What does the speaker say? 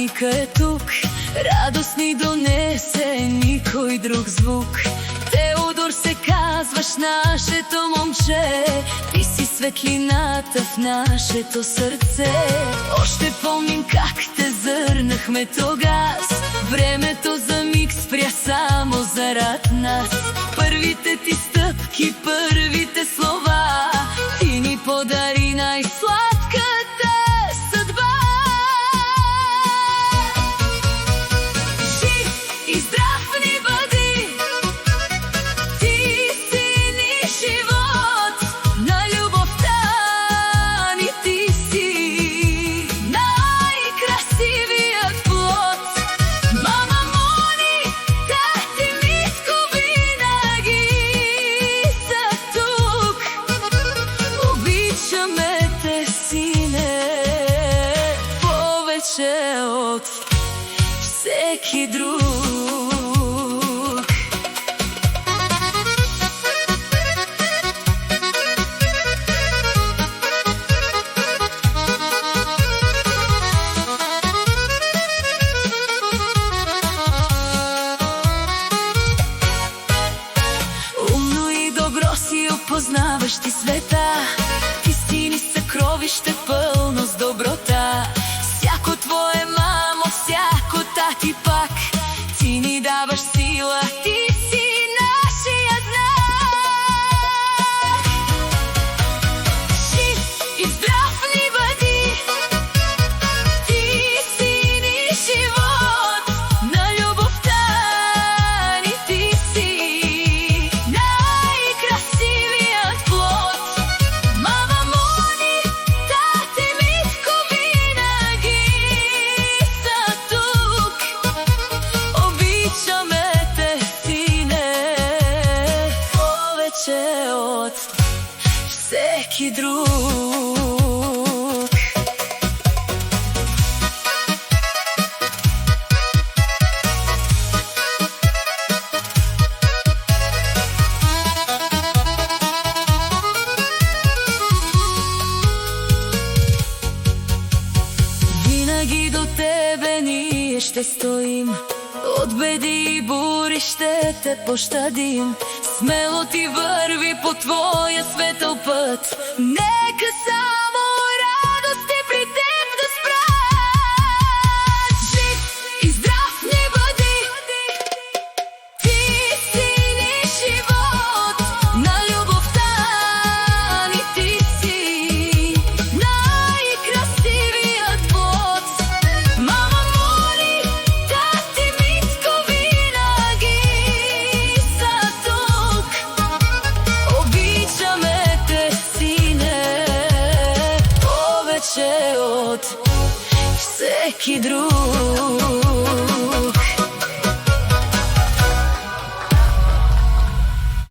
празникът е тук, радост ни донесе никой друг звук. Теодор се казваш, нашето момче, ти си светлината в нашето сърце. Още помним как те зърнахме тогаз, времето за миг спря само зарад нас. Първите ти стъпки, първите слова, ти ни подари най-сладката съдба. Жив и здрав ни бъди, ти си ни живот, на любовта ни ти си най-красивият плод. Мама Мони, тати Митко винаги са тук. Обичаме те, сине, повече от всеки друг. Умно и добро си опознаваш ти света, ти си ни съкровище пълно с доброта. Всяко твое мамо, всяко тати пак, ти ни даваш сила, ти си нашия знак. Жив и здрав ни бъди, ти си ни живот, на любовта ни ти си най-красивият плод. Мама Мони, тате Митко винаги са тук. Обичаме те, сине, повече от всеки друг. Винаги до тебе ние ще стоим, от беди и бури ще те пощадим. Смело ти върви по твоя светъл път, нека само радости при теб да спрат. Жив и здрав ни бъди, ти си ни живот, на любовта ни ти си най-красивият плод. Мама Мони, тати Митко винаги са тук. Обичаме те, сине, повече от всеки друг.